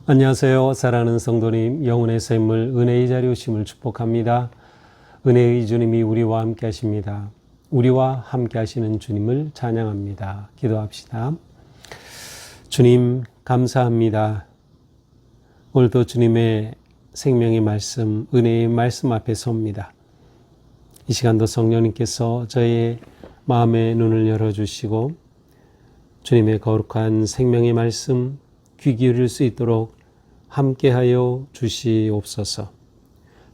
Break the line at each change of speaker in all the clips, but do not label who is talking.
안녕하세요. 사랑하는 성도님, 영혼의 샘물 은혜의 자리 오심을 축복합니다. 은혜의 주님이 우리와 함께 하십니다. 우리와 함께 하시는 주님을 찬양합니다. 기도합시다. 주님 감사합니다. 오늘도 주님의 생명의 말씀, 은혜의 말씀 앞에 섭니다. 이 시간도 성령님께서 저의 마음의 눈을 열어주시고 주님의 거룩한 생명의 말씀 귀 기울일 수 있도록 함께하여 주시옵소서.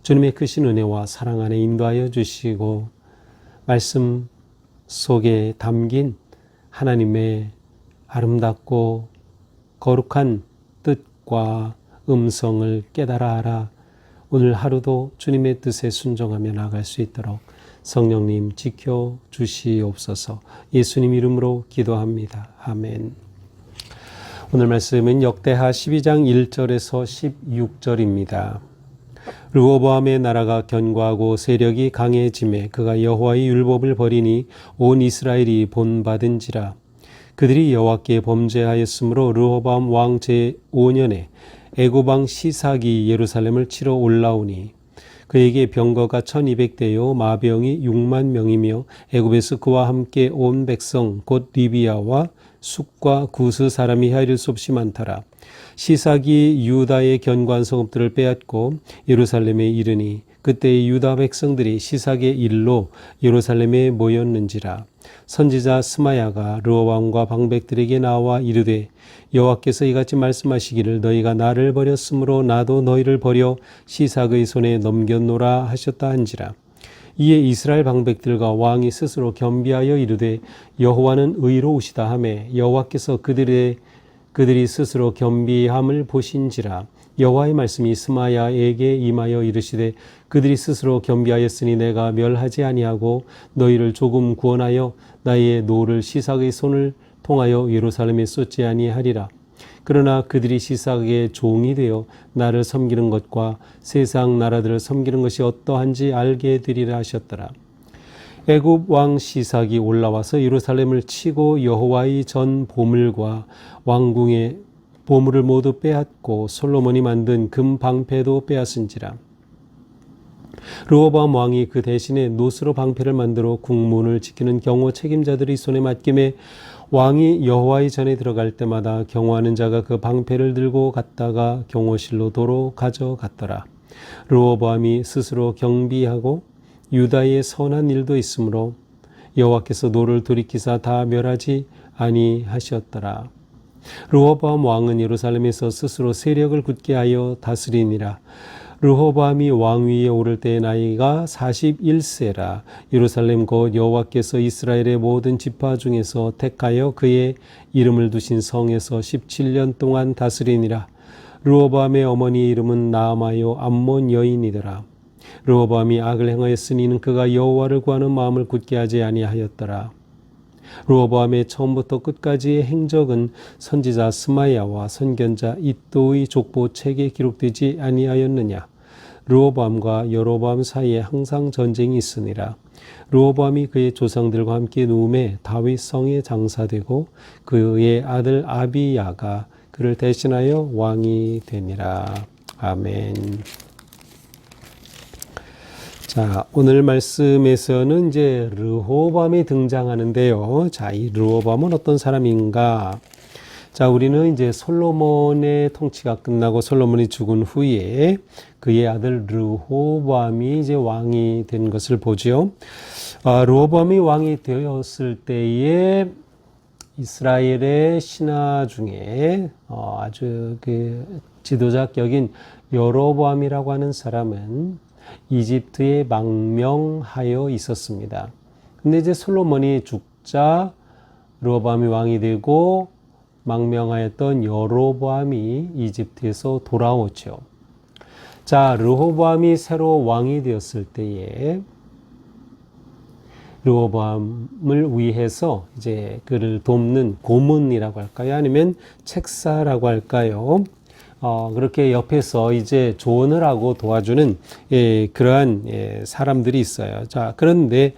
주님의 크신 은혜와 사랑 안에 인도하여 주시고 말씀 속에 담긴 하나님의 아름답고 거룩한 뜻과 음성을 깨달아 알아 오늘 하루도 주님의 뜻에 순종하며 나아갈 수 있도록 성령님 지켜 주시옵소서. 예수님 이름으로 기도합니다. 아멘. 오늘 말씀은 역대하 12장 1절에서 16절입니다. 르호보암의 나라가 견고하고 세력이 강해지매 그가 여호와의 율법을 버리니 온 이스라엘이 본받은지라. 그들이 여호와께 범죄하였으므로 르호보암 왕 제5년에 애굽 왕 시삭이 예루살렘을 치러 올라오니 그에게 병거가 1200대요 마병이 6만 명이며 애굽에서 그와 함께 온 백성 곧 리비아와 숫과 구스 사람이 헤아릴 수 없이 많더라. 시삭이 유다의 견고한 성읍들을 빼앗고 예루살렘에 이르니 그때 유다 백성들이 시삭의 일로 예루살렘에 모였는지라. 선지자 스마야가 르호보암과 방백들에게 나와 이르되 여호와께서 이같이 말씀하시기를 너희가 나를 버렸으므로 나도 너희를 버려 시삭의 손에 넘겼노라 하셨다 한지라. 이에 이스라엘 방백들과 왕이 스스로 겸비하여 이르되 여호와는 의로우시다 하매 여호와께서 그들이 스스로 겸비함을 보신지라. 여호와의 말씀이 스마야에게 임하여 이르시되 그들이 스스로 겸비하였으니 내가 멸하지 아니하고 너희를 조금 구원하여 나의 노를 시삭의 손을 통하여 예루살렘에 쏟지 아니하리라. 그러나 그들이 시삭의 종이 되어 나를 섬기는 것과 세상 나라들을 섬기는 것이 어떠한지 알게 되리라 하셨더라. 애굽 왕 시삭이 올라와서 예루살렘을 치고 여호와의 전 보물과 왕궁의 보물을 모두 빼앗고 솔로몬이 만든 금 방패도 빼앗은지라. 르호보암 왕이 그 대신에 노스로 방패를 만들어 국문을 지키는 경호 책임자들의 손에 맡김에 왕이 여호와의 전에 들어갈 때마다 경호하는 자가 그 방패를 들고 갔다가 경호실로 도로 가져갔더라. 르호보암이 스스로 경비하고 유다의 선한 일도 있으므로 여호와께서 노를 돌이키사 다 멸하지 아니하셨더라. 르호보암 왕은 예루살렘에서 스스로 세력을 굳게 하여 다스리니라. 르호보암이 왕위에 오를 때의 나이가 41세라. 예루살렘 곧 여호와께서 이스라엘의 모든 지파 중에서 택하여 그의 이름을 두신 성에서 17년 동안 다스리니라. 르호보암의 어머니의 이름은 나아마요 암몬 여인이더라. 르호보암이 악을 행하였으니 이는 그가 여호와를 구하는 마음을 굳게 하지 아니하였더라. 르호보암의 처음부터 끝까지의 행적은 선지자 스마야와 선견자 이도의 족보 책에 기록되지 아니하였느냐. 르호보암과 여로보암 사이에 항상 전쟁이 있으니라. 르호보암이 그의 조상들과 함께 누움에 다윗 성에 장사되고 그의 아들 아비야가 그를 대신하여 왕이 되니라. 아멘. 자, 오늘 말씀에서는 이제 르호보암이 등장하는데요. 자, 이 르호보암은 어떤 사람인가? 자, 우리는 이제 솔로몬의 통치가 끝나고 솔로몬이 죽은 후에 그의 아들 르호보암이 이제 왕이 된 것을 보죠. 르호보암이 왕이 되었을 때에 이스라엘의 신하 중에 아주 그 지도자격인 여로보암이라고 하는 사람은 이집트에 망명하여 있었습니다. 근데 이제 솔로몬이 죽자 르호보암이 왕이 되고 망명하였던 여로보암이 이집트에서 돌아오죠. 자, 르호보암이 새로 왕이 되었을 때에 르호보암을 위해서 이제 그를 돕는 고문이라고 할까요? 아니면 책사라고 할까요? 그렇게 옆에서 이제 조언을 하고 도와주는 그러한 사람들이 있어요. 자, 그런데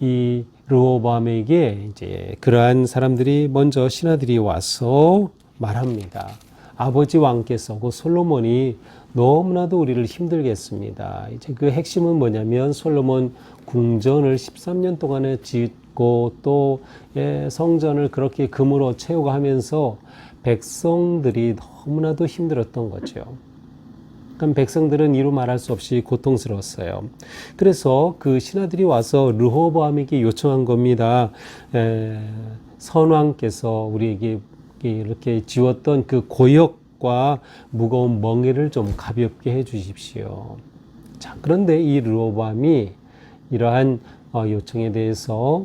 이 르호보암에게 이제 그러한 사람들이 먼저 신하들이 와서 말합니다. 아버지 왕께서 그 솔로몬이 너무나도 우리를 힘들게 했습니다. 이제 그 핵심은 뭐냐면 솔로몬 궁전을 13년 동안에 짓고 또 성전을 그렇게 금으로 채우고 하면서 백성들이 너무나도 힘들었던 거죠. 그럼 백성들은 이루 말할 수 없이 고통스러웠어요. 그래서 그 신하들이 와서 르호보암에게 요청한 겁니다. 선왕께서 우리에게 이렇게 지웠던 그 고역과 무거운 멍에를 좀 가볍게 해 주십시오. 자, 그런데 이 르호보암이 이러한 요청에 대해서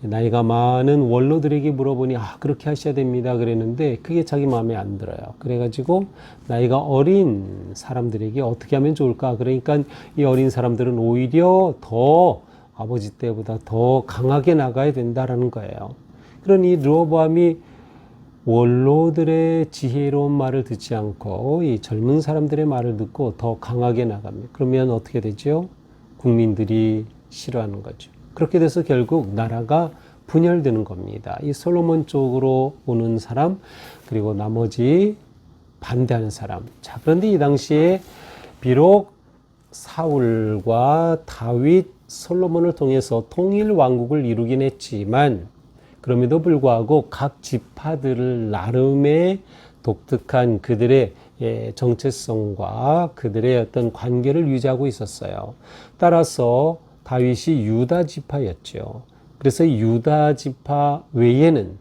나이가 많은 원로들에게 물어보니 그렇게 하셔야 됩니다 그랬는데 그게 자기 마음에 안 들어요. 그래가지고 나이가 어린 사람들에게 어떻게 하면 좋을까? 그러니까 이 어린 사람들은 오히려 더 아버지 때보다 더 강하게 나가야 된다라는 거예요. 그러니 르호보암이 원로들의 지혜로운 말을 듣지 않고 이 젊은 사람들의 말을 듣고 더 강하게 나갑니다. 그러면 어떻게 되죠? 국민들이 싫어하는 거죠. 그렇게 돼서 결국 나라가 분열되는 겁니다. 이 솔로몬 쪽으로 오는 사람, 그리고 나머지 반대하는 사람. 자, 그런데 이 당시에 비록 사울과 다윗, 솔로몬을 통해서 통일 왕국을 이루긴 했지만 그럼에도 불구하고 각 지파들을 나름의 독특한 그들의 정체성과 그들의 어떤 관계를 유지하고 있었어요. 따라서 다윗이 유다 지파였죠. 그래서 유다 지파 외에는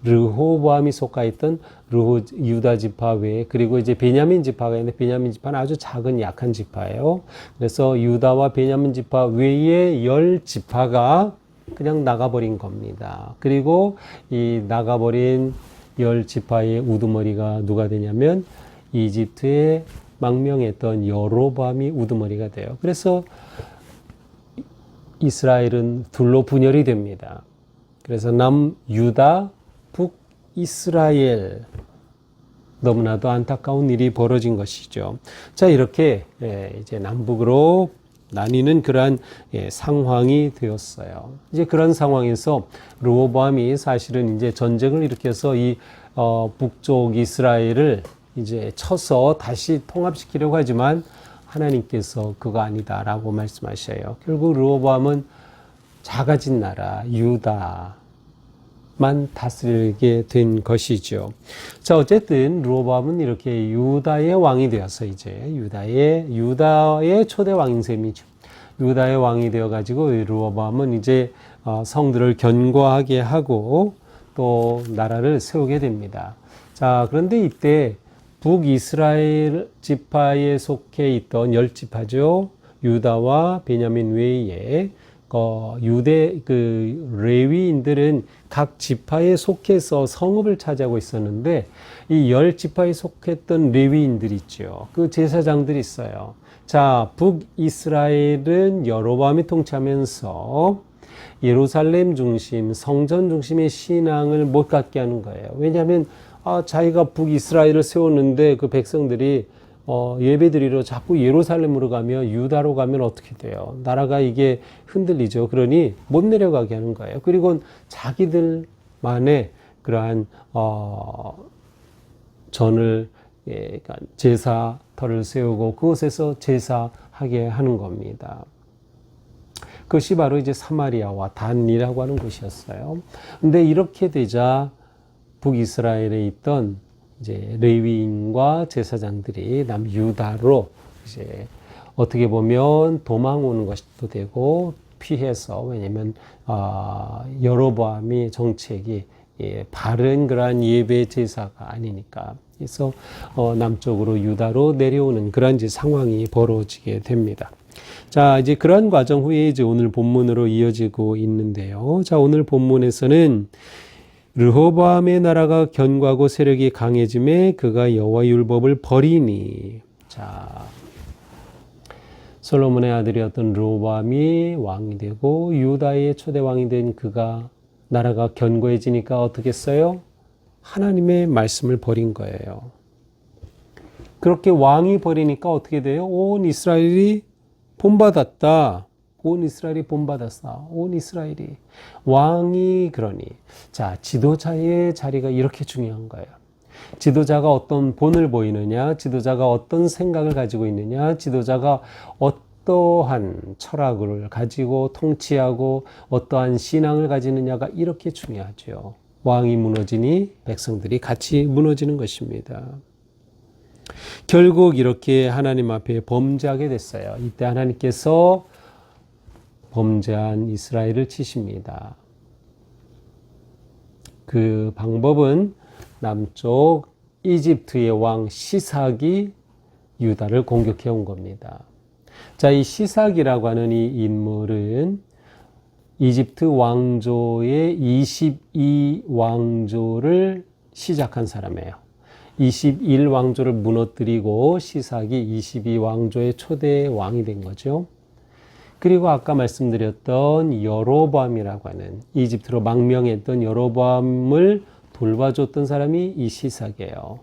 르호보암이 속하 있던 유다 지파 외에 그리고 이제 베냐민 지파가 있는데 베냐민 지파는 아주 작은 약한 지파예요. 그래서 유다와 베냐민 지파 외에 10지파가 그냥 나가버린 겁니다. 그리고 이 나가버린 10지파의 우두머리가 누가 되냐면 이집트의 망명했던 여로보암이 우두머리가 돼요. 그래서 이스라엘은 둘로 분열이 됩니다. 그래서 남유다, 북이스라엘. 너무나도 안타까운 일이 벌어진 것이죠. 자, 이렇게 이제 남북으로 나뉘는 그러한 상황이 되었어요. 이제 그런 상황에서 르호보암이 사실은 이제 전쟁을 일으켜서 이 북쪽 이스라엘을 이제 쳐서 다시 통합시키려고 하지만 하나님께서 그거 아니다라고 말씀하셔요. 결국 르호보암은 작아진 나라 유다만 다스리게 된 것이죠. 자, 어쨌든 르호보암은 이렇게 유다의 왕이 되어서 이제 유다의 초대 왕인 셈이죠. 유다의 왕이 되어 가지고 르호보암은 이제 성들을 견고하게 하고 또 나라를 세우게 됩니다. 자, 그런데 이때 북이스라엘 지파에 속해 있던 10지파죠. 유다와 베냐민 외에 레위인들은 각 지파에 속해서 성읍을 차지하고 있었는데 이 10지파에 속했던 레위인들이 있죠. 그 제사장들이 있어요. 자, 북이스라엘은 여로보암이 통치하면서 예루살렘 중심, 성전 중심의 신앙을 못 갖게 하는 거예요. 왜냐하면 자기가 북이스라엘을 세웠는데 그 백성들이 예배드리러 자꾸 예루살렘으로 가면 유다로 가면 어떻게 돼요? 나라가 이게 흔들리죠. 그러니 못 내려가게 하는 거예요. 그리고 자기들만의 그러한 전을 그러니까 제사터를 세우고 그곳에서 제사하게 하는 겁니다. 그것이 바로 이제 사마리아와 단이라고 하는 곳이었어요. 근데 이렇게 되자 북이스라엘에 있던 이제 레위인과 제사장들이 남유다로 이제 어떻게 보면 도망 오는 것도 되고 피해서 왜냐면 여로보암이 정책이 바른 그러한 예배 제사가 아니니까 그래서 남쪽으로 유다로 내려오는 그런 이제 상황이 벌어지게 됩니다. 자, 이제 그러한 과정 후에 이제 오늘 본문으로 이어지고 있는데요. 자, 오늘 본문에서는 르호보암의 나라가 견고하고 세력이 강해짐에 그가 여호와 율법을 버리니. 자, 솔로몬의 아들이었던 르호보암이 왕이 되고 유다의 초대 왕이 된 그가 나라가 견고해지니까 어떻게 했어요? 하나님의 말씀을 버린 거예요. 그렇게 왕이 버리니까 어떻게 돼요? 온 이스라엘이 본받았다. 온 이스라엘이 본받았어. 온 이스라엘이. 왕이 그러니. 자, 지도자의 자리가 이렇게 중요한 거예요. 지도자가 어떤 본을 보이느냐, 지도자가 어떤 생각을 가지고 있느냐, 지도자가 어떠한 철학을 가지고 통치하고 어떠한 신앙을 가지느냐가 이렇게 중요하죠. 왕이 무너지니 백성들이 같이 무너지는 것입니다. 결국 이렇게 하나님 앞에 범죄하게 됐어요. 이때 하나님께서 범죄한 이스라엘을 치십니다. 그 방법은 남쪽 이집트의 왕 시삭이 유다를 공격해 온 겁니다. 자, 이 시삭이라고 하는 이 인물은 이집트 왕조의 22왕조를 시작한 사람이에요. 21왕조를 무너뜨리고 시삭이 22왕조의 초대 왕이 된 거죠. 그리고 아까 말씀드렸던 여로보암이라고 하는 이집트로 망명했던 여로보암을 돌봐줬던 사람이 이 시삭이에요.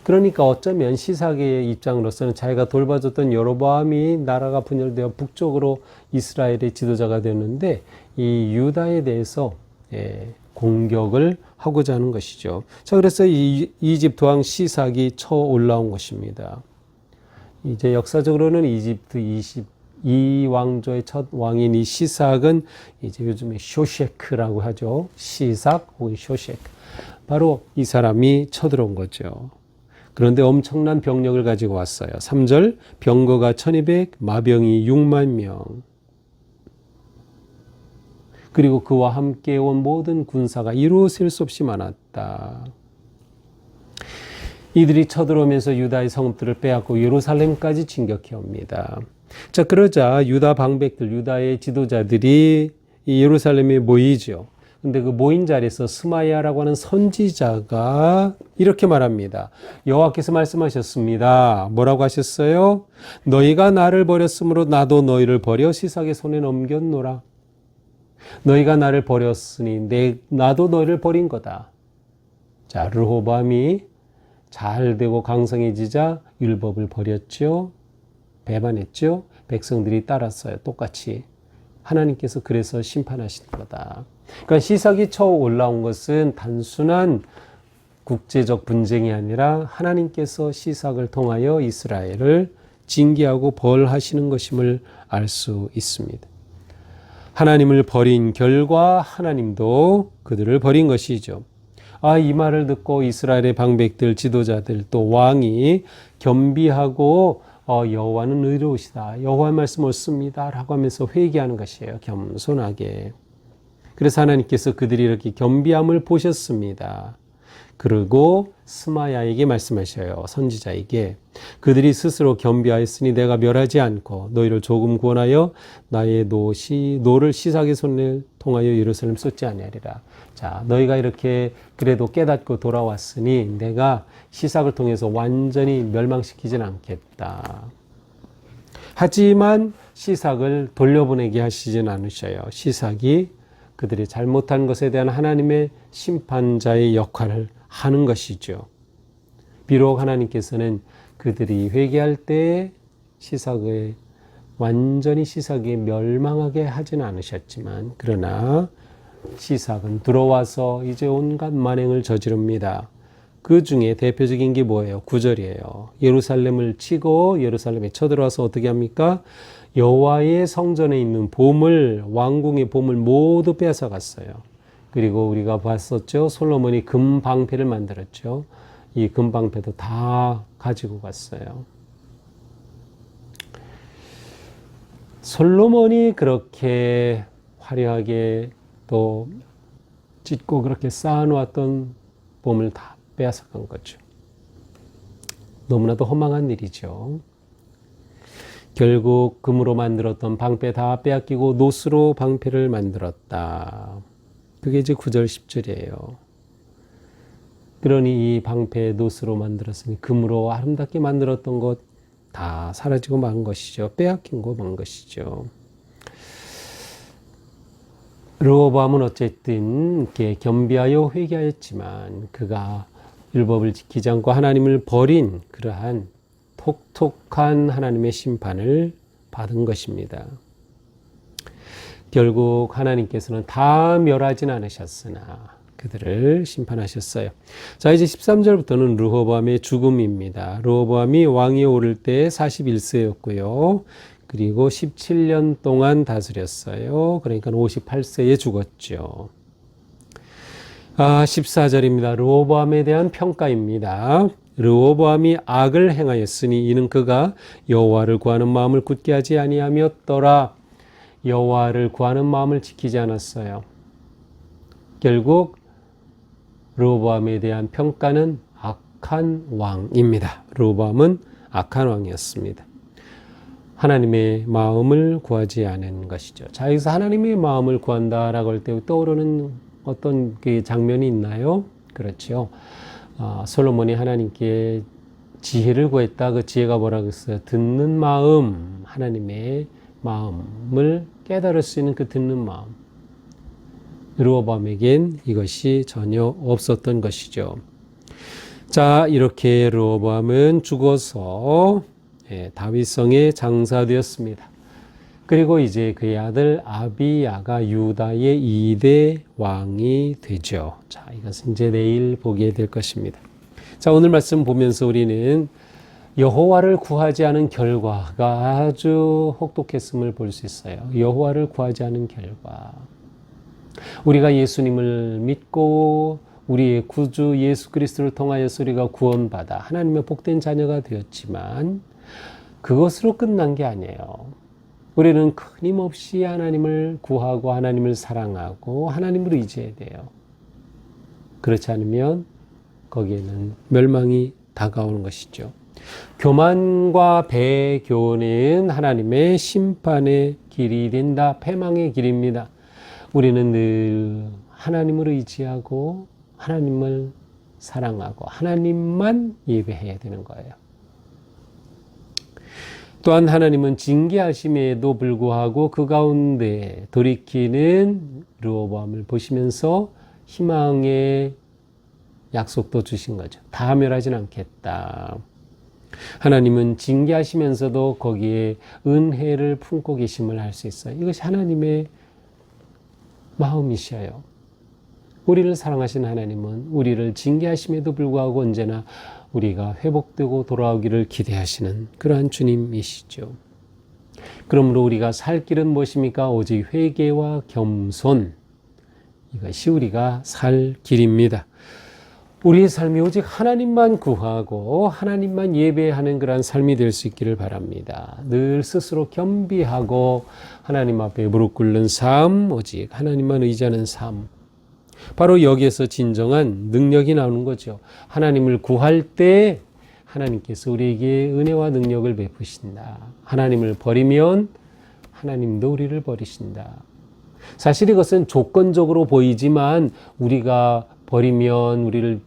그러니까 어쩌면 시삭의 입장으로서는 자기가 돌봐줬던 여로보암이 나라가 분열되어 북쪽으로 이스라엘의 지도자가 되었는데 이 유다에 대해서 공격을 하고자 하는 것이죠. 자, 그래서 이 이집트 왕 시삭이 쳐 올라온 것입니다. 이제 역사적으로는 이집트 22왕조의 첫 왕인 이 시삭은 이제 요즘에 쇼셰크라고 하죠. 시삭 혹은 쇼셰크. 바로 이 사람이 쳐들어온 거죠. 그런데 엄청난 병력을 가지고 왔어요. 3절, 병거가 1200, 마병이 6만 명. 그리고 그와 함께 온 모든 군사가 이루 셀 수 없이 많았다. 이들이 쳐들어오면서 유다의 성읍들을 빼앗고 예루살렘까지 진격해 옵니다. 자, 그러자 유다 방백들, 유다의 지도자들이 이 예루살렘에 모이죠. 근데 그 모인 자리에서 스마야라고 하는 선지자가 이렇게 말합니다. 여호와께서 말씀하셨습니다. 뭐라고 하셨어요? 너희가 나를 버렸으므로 나도 너희를 버려 시삭의 손에 넘겼노라. 너희가 나를 버렸으니 나도 너희를 버린 거다. 자, 르호보암이 잘 되고 강성해지자 율법을 버렸죠. 배반했죠. 백성들이 따랐어요. 똑같이. 하나님께서 그래서 심판하신 거다. 그러니까 시삭이 쳐 올라온 것은 단순한 국제적 분쟁이 아니라 하나님께서 시삭을 통하여 이스라엘을 징계하고 벌하시는 것임을 알 수 있습니다. 하나님을 버린 결과 하나님도 그들을 버린 것이죠. 이 말을 듣고 이스라엘의 방백들, 지도자들, 또 왕이 겸비하고 여호와는 의로우시다. 여호와의 말씀 옳습니다. 라고 하면서 회개하는 것이에요. 겸손하게. 그래서 하나님께서 그들이 이렇게 겸비함을 보셨습니다. 그리고 스마야에게 말씀하셔요. 선지자에게. 그들이 스스로 겸비하였으니 내가 멸하지 않고 너희를 조금 구원하여 나의 노를 시삭의 손을 통하여 예루살렘 쏟지 아니하리라. 자, 너희가 이렇게 그래도 깨닫고 돌아왔으니 내가 시삭을 통해서 완전히 멸망시키진 않겠다. 하지만 시삭을 돌려보내게 하시진 않으셔요. 시삭이 그들이 잘못한 것에 대한 하나님의 심판자의 역할을 하는 것이죠. 비록 하나님께서는 그들이 회개할 때 완전히 시삭이 멸망하게 하지는 않으셨지만 그러나 시삭은 들어와서 이제 온갖 만행을 저지릅니다. 그 중에 대표적인 게 뭐예요? 9절이에요. 예루살렘을 치고 예루살렘에 쳐들어와서 어떻게 합니까? 여호와의 성전에 있는 보물, 왕궁의 보물 모두 빼앗아 갔어요. 그리고 우리가 봤었죠. 솔로몬이 금방패를 만들었죠. 이 금방패도 다 가지고 갔어요. 솔로몬이 그렇게 화려하게 또 짓고 그렇게 쌓아놓았던 보물 다 빼앗아 간 거죠. 너무나도 허망한 일이죠. 결국 금으로 만들었던 방패 다 빼앗기고 노스로 방패를 만들었다. 그게 이제 9절 10절이에요. 그러니 이 방패 노스로 만들었으니 금으로 아름답게 만들었던 것 다 사라지고 만 것이죠. 빼앗긴 거 만 것이죠. 르호보암은 어쨌든 이렇게 겸비하여 회개하였지만 그가 율법을 지키지 않고 하나님을 버린 그러한 톡톡한 하나님의 심판을 받은 것입니다. 결국 하나님께서는 다 멸하진 않으셨으나 그들을 심판하셨어요. 자, 이제 13절부터는 르호보암의 죽음입니다. 르호보암이 왕위에 오를 때 41세였고요. 그리고 17년 동안 다스렸어요. 그러니까 58세에 죽었죠. 14절입니다. 르호보암에 대한 평가입니다. 르호보암이 악을 행하였으니 이는 그가 여호와를 구하는 마음을 굳게 하지 아니하였더라. 여호와를 구하는 마음을 지키지 않았어요. 결국 르호보암에 대한 평가는 악한 왕입니다. 르호보암은 악한 왕이었습니다. 하나님의 마음을 구하지 않은 것이죠. 자, 여기서 하나님의 마음을 구한다라고 할 때 떠오르는 어떤 그 장면이 있나요? 그렇죠. 솔로몬이 하나님께 지혜를 구했다. 그 지혜가 뭐라고 했어요? 듣는 마음, 하나님의 마음을 깨달을 수 있는 그 듣는 마음. 르호보암에겐 이것이 전혀 없었던 것이죠. 자, 이렇게 르호보암은 죽어서 다윗성에 장사되었습니다. 그리고 이제 그의 아들 아비야가 유다의 2대 왕이 되죠. 자, 이것은 이제 내일 보게 될 것입니다. 자, 오늘 말씀 보면서 우리는 여호와를 구하지 않은 결과가 아주 혹독했음을 볼 수 있어요. 여호와를 구하지 않은 결과. 우리가 예수님을 믿고 우리의 구주 예수 그리스도를 통하여서 우리가 구원받아 하나님의 복된 자녀가 되었지만 그것으로 끝난 게 아니에요. 우리는 끊임없이 하나님을 구하고 하나님을 사랑하고 하나님을 의지해야 돼요. 그렇지 않으면 거기에는 멸망이 다가오는 것이죠. 교만과 배교는 하나님의 심판의 길이 된다. 패망의 길입니다. 우리는 늘 하나님을 의지하고 하나님을 사랑하고 하나님만 예배해야 되는 거예요. 또한 하나님은 징계하심에도 불구하고 그 가운데 돌이키는 르호보암을 보시면서 희망의 약속도 주신 거죠. 다 멸하진 않겠다. 하나님은 징계하시면서도 거기에 은혜를 품고 계심을 알 수 있어요. 이것이 하나님의 마음이셔요. 우리를 사랑하신 하나님은 우리를 징계하심에도 불구하고 언제나 우리가 회복되고 돌아오기를 기대하시는 그러한 주님이시죠. 그러므로 우리가 살 길은 무엇입니까? 오직 회개와 겸손. 이것이 우리가 살 길입니다. 우리의 삶이 오직 하나님만 구하고 하나님만 예배하는 그러한 삶이 될 수 있기를 바랍니다. 늘 스스로 겸비하고 하나님 앞에 무릎 꿇는 삶, 오직 하나님만 의지하는 삶. 바로 여기에서 진정한 능력이 나오는 거죠. 하나님을 구할 때 하나님께서 우리에게 은혜와 능력을 베푸신다. 하나님을 버리면 하나님도 우리를 버리신다. 사실 이것은 조건적으로 보이지만 우리가 버리면 우리를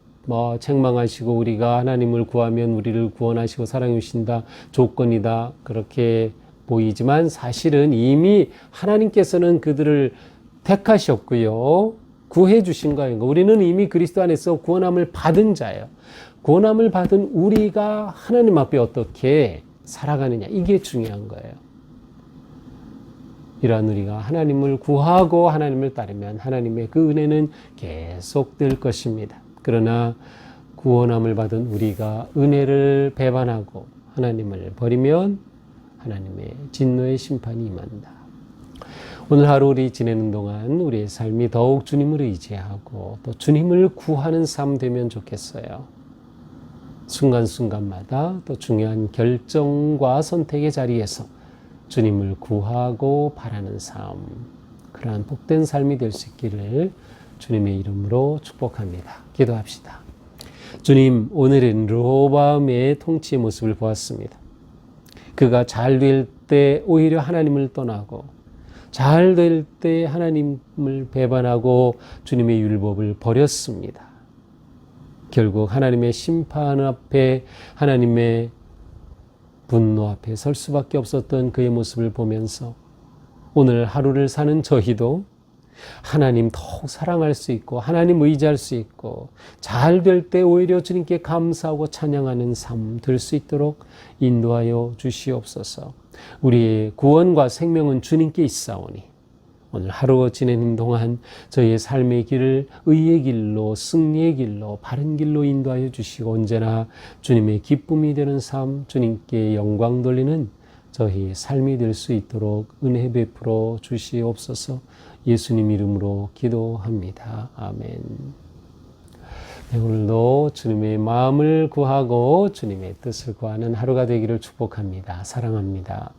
책망하시고 우리가 하나님을 구하면 우리를 구원하시고 사랑해 주신다. 조건이다. 그렇게 보이지만 사실은 이미 하나님께서는 그들을 택하셨고요. 구해 주신 거예요. 우리는 이미 그리스도 안에서 구원함을 받은 자예요. 구원함을 받은 우리가 하나님 앞에 어떻게 살아가느냐. 이게 중요한 거예요. 이러한 우리가 하나님을 구하고 하나님을 따르면 하나님의 그 은혜는 계속될 것입니다. 그러나 구원함을 받은 우리가 은혜를 배반하고 하나님을 버리면 하나님의 진노의 심판이 임한다. 오늘 하루 우리 지내는 동안 우리의 삶이 더욱 주님을 의지하고 또 주님을 구하는 삶 되면 좋겠어요. 순간순간마다 또 중요한 결정과 선택의 자리에서 주님을 구하고 바라는 삶, 그러한 복된 삶이 될 수 있기를 주님의 이름으로 축복합니다. 기도합시다. 주님, 오늘은 르호보암의 통치의 모습을 보았습니다. 그가 잘 될 때 오히려 하나님을 떠나고 잘 될 때 하나님을 배반하고 주님의 율법을 버렸습니다. 결국 하나님의 심판 앞에 하나님의 분노 앞에 설 수밖에 없었던 그의 모습을 보면서 오늘 하루를 사는 저희도 하나님 더욱 사랑할 수 있고 하나님 의지할 수 있고 잘 될 때 오히려 주님께 감사하고 찬양하는 삶 될 수 있도록 인도하여 주시옵소서. 우리의 구원과 생명은 주님께 있사오니 오늘 하루 지내는 동안 저희의 삶의 길을 의의 길로, 승리의 길로, 바른 길로 인도하여 주시고 언제나 주님의 기쁨이 되는 삶, 주님께 영광 돌리는 저희의 삶이 될 수 있도록 은혜 베풀어 주시옵소서. 예수님 이름으로 기도합니다. 아멘. 네, 오늘도 주님의 마음을 구하고 주님의 뜻을 구하는 하루가 되기를 축복합니다. 사랑합니다.